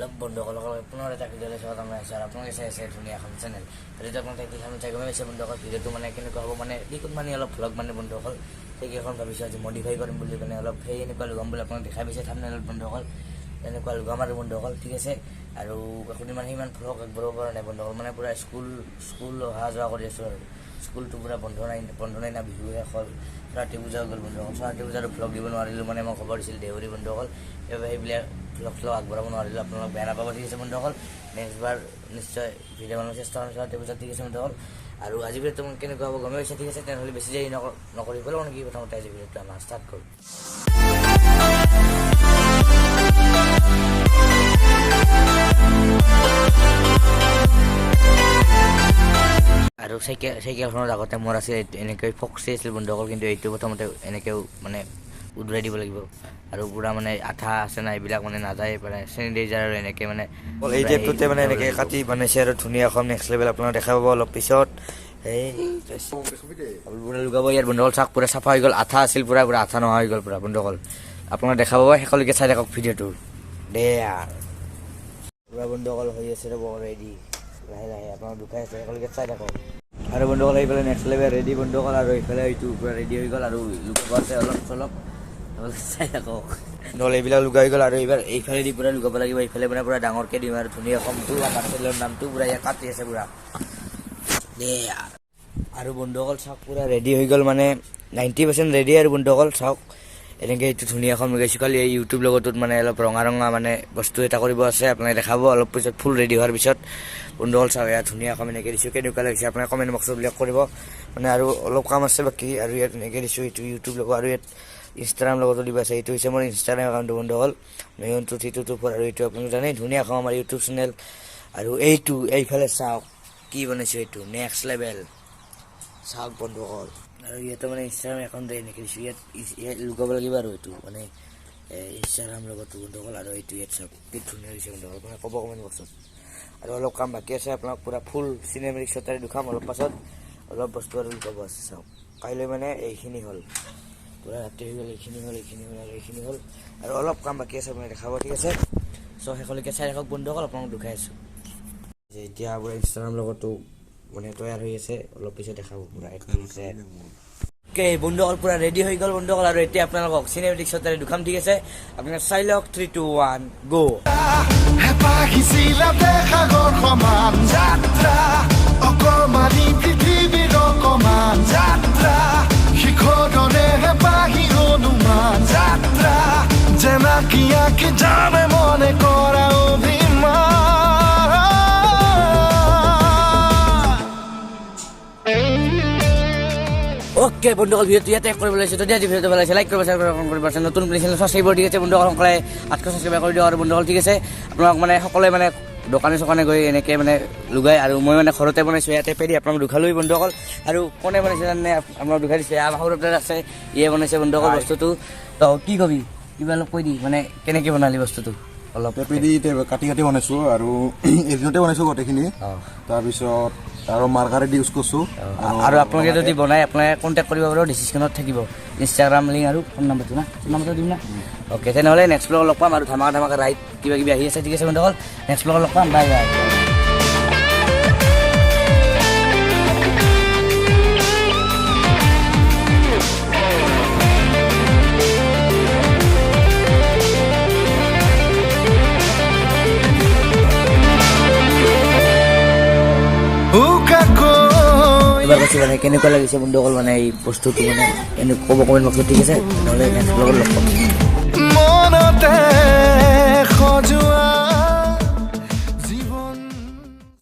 লগ বন্ধুসকল পুনৰ এটা ভিডিঅ'লৈ স্বাগতম জনাইছোঁ আৰু আপোনালোকে চাই আছে ধুনীয়া এখন চেনেল আৰু এতিয়া আপোনালোকে দেখিবলৈ চাই গমে পাইছে বন্ধুসকল ভিডিঅ'টো মানে কেনেকুৱা হ'ব মানে দেখোন মানে অলপ ভ্লগ মানে বন্ধুসকল সেইকেইখন ভাবিছোঁ আজি মডিফাই কৰিম বুলি মানে অলপ সেই এনেকুৱা লগাম বুলি আপোনালোকে দেখাই পাইছে থাম্বনেইলত বন্ধুসকল এনেকুৱা লগাম আৰু বন্ধুসকল ঠিক আছে আৰু আপুনি মানে সিমান ভ্লগ আগবঢ়াব পৰা নাই বন্ধুসকল মানে পূৰা স্কুল অহা যোৱা কৰি আছোঁ আৰু স্কুলটো পূৰা বন্ধ নাই না বিহু শেষ হ'ল সৰস্বতী পূজা গ'ল বন্ধুসকল সৰস্বতী পূজাটো ভ্লগ দিব নোৱাৰিলোঁ মানে মই খবৰ দিছিলোঁ দেউৰী বন্ধুসকল সেইবিলাক ভ্লগ আগবঢ়াব নোৱাৰিলোঁ আপোনালোক বেয়া নাপাব ঠিক আছে বন্ধুসকল নেক্সটবাৰ নিশ্চয় ভিডিঅ' বনাব চেষ্টা কৰিম সৰস্বতী পূজা ঠিক আছে বন্ধুসকল আৰু আজি ভিডিঅ'টো কেনেকুৱা হ'ব গমে পাইছে ঠিক আছে তেনেহ'লে বেছি দেৰি নকৰি পেলাওঁ নেকি প্ৰথমতে আজি ভিডিঅ'টো আমাৰ ষ্টাৰ্ট কৰোঁ আৰু চাইকেলখনৰ আগতে মোৰ আছিল এনেকৈ ফক্সি আছিল বন্ধুসকল কিন্তু এইটো প্ৰথমতে এনেকৈও মানে উদৰাই দিব লাগিব আৰু পূৰা মানে আঠা আছে না এইবিলাক মানে নাযায় মানে চেনিটাইজাৰ আৰু এনেকৈ মানে এই টেপটোতে মানে এনেকৈ কাটি বনাইছে আৰু ধুনীয়া এখন নেক্সট লেভেল আপোনাক দেখা পাব অলপ পিছত এই পূৰা লগাব ইয়াত বন্ধুসকল চাওক পূৰা চাফা হৈ গ'ল আঠা আছিল পূৰা আঠা নোহোৱা হৈ গ'ল পূৰা বন্ধুসকল আপোনাক দেখা পাব শেষলৈকে চাই থাকক ভিডিঅ'টো দে পূৰা বন্ধুসকল হৈ আছে ৰ'ব ৰেডি লাহে লাহে আপোনাক দুখাই আছে শেষলৈকে চাই থাকক আৰু বন্ধুসকল এইফালে নেক্সট লেভেল ৰেডি বন্ধুসকল আৰু এইফালে এইটো পূৰা ৰেডি হৈ গ'ল আৰু লুকাব আছে অলপ চলপ চাই থাকক নহ'লে এইবিলাক লুকাই গ'ল আৰু এইবাৰ এইফালে দি পূৰা লুকাব লাগিব এইফালে মানে পূৰা ডাঙৰকৈ দিম আৰু ধুনীয়া কমটো আমাৰ চেনেলৰ নামটো পূৰা ইয়াত কাটি আছে পূৰা দে আৰু বন্ধুসকল চাওক পূৰা ৰেডি হৈ গ'ল মানে 90% ৰেডি আৰু বন্ধুসকল চাওক এনেকৈ এইটো ধুনীয়াখন লগাইছোঁ খালি এই ইউটিউব লগটোত মানে অলপ ৰঙা মানে বস্তু এটা কৰিব আছে আপোনালোকে দেখাব অলপ পিছত ফুল ৰেডি হোৱাৰ পিছত বন্ধুসকল চাওক ইয়াত ধুনীয়াখন এনেকৈ দিছোঁ কেনেকুৱা লাগিছে আপোনাৰ কমেণ্ট বক্সত উল্লেখ কৰিব মানে আৰু অলপ কাম আছে বাকী আৰু ইয়াত এনেকৈ দিছোঁ এইটো ইউটিউব লগো আৰু ইয়াত ইনষ্টাগ্ৰাম লগতো দিব আছে এইটো হৈছে মোৰ ইনষ্টাগ্ৰাম একাউণ্টটো বন্ধুসকল 92324 আৰু এইটো আপোনালোকে জানে ধুনীয়াখন আমাৰ ইউটিউব চেনেল আৰু এইটো এইফালে চাওক কি বনাইছোঁ এইটো নেক্সট লেভেল চাওক বন্ধুসকল আৰু ইয়াতে মানে ইনষ্টাগ্ৰাম একাউণ্টটো এনেকৈ দিছোঁ ইয়াত লুকাব লাগিব আৰু এইটো মানে ইনষ্টাগ্ৰাম লগতো বন্ধুসকল আৰু এইটো ইয়াত চাওক কি ধুনীয়া হৈছে বন্ধুসকল মানে ক'ব কমেণ্ট বক্সত আৰু অলপ কাম বাকী আছে আপোনাক পূৰা ফুল চিনেমেটিক শ্বটেৰে দেখাম অলপ পাছত অলপ বস্তু আৰু লুকাব আছে চাওক কাইলৈ মানে এইখিনি হ'ল পূৰা ৰাতি হৈ গ'ল এইখিনি হ'ল আৰু অলপ কাম বাকী আছে আপুনি দেখাব ঠিক আছে চ' শেষলৈকে চাই ৰাখক বন্ধুসকল আপোনাক দেখাই আছোঁ যে এতিয়া পূৰা ইনষ্টাগ্ৰাম লগতো মানে তৈয়াৰ হৈ আছে অলপ পিছত দেখাব পূৰা অ'কে বন্ধুসকল পূৰা ৰেডি হৈ গ'ল বন্ধুসকল আৰু এতিয়া আপোনালোকক চিনেমেটিক শ্বটেৰে দেখাম ঠিক আছে আপোনাক চাই লওক 3 2 1 গো অকমানি পৃথিৱীৰ অকমান যাত্ৰা শিখৰৰে হেঁপাহি অনুমান যাত্ৰা জেনাকি আঁকি জানে মনে কৰা অভিমান অ'কে বন্ধুসকল ভিডিঅ'টো ইয়াতে কৰিব লাগিছে যদি আজি ভিডিঅ'টো ভাল লাগিছে লাইক কৰিব শ্বেয়াৰ কৰিব নতুন চেনেল ছাবস্ক্ৰাইব ঠিক আছে বন্ধুসকল সকলোৱে 800 ছাবস্ক্ৰাইব কৰি দিয়ক আৰু বন্ধুসকল ঠিক আছে আপোনালোক মানে সকলোৱে মানে দোকানে গৈ এনেকৈ মানে লগাই আৰু মই মানে ঘৰতে বনাইছোঁ ইয়াতে পেৰি আপোনাক দুখালৈ বন্ধুসকল আৰু কোনে বনাইছে জানে আপোনাক দুখাই দিছে আমাৰ সৰুতে আছে ইয়ে বনাইছে বন্ধুসকল বস্তুটো তো কি কবি কিবা অলপ কৈ দি মানে কেনেকৈ বনালি বস্তুটো অলপ পেৰি কাটি বনাইছোঁ আৰু এদিনতে বনাইছোঁ গোটেইখিনি তাৰপিছত আৰু মাৰ্কাৰেট ইউজ কৰিছোঁ আৰু আপোনালোকে যদি বনায় আপোনালোকে কণ্টেক্ট কৰিব পাৰিব ডিছক্ৰিপশ্যনত থাকিব ইনষ্টাগ্ৰাম লিংক আৰু ফোন নম্বৰটো না ফোন নম্বৰটো দিম না অ'কে তেনেহ'লে নেক্সট ব্লগত লগ পাম আৰু ধামাকা ৰাইড কিবা কিবি আহি আছে ঠিক আছে বন্ধুসকল নেক্সট ব্লগত লগ পাম বাই বাই মানে কেনেকুৱা লাগিছে বন্ধুসকল মানে এই বস্তুটো মানে ক'ব কমেণ্ট বক্সত ঠিক আছে নহ'লে নেক্সট ব্লগত লগ পাম মনতে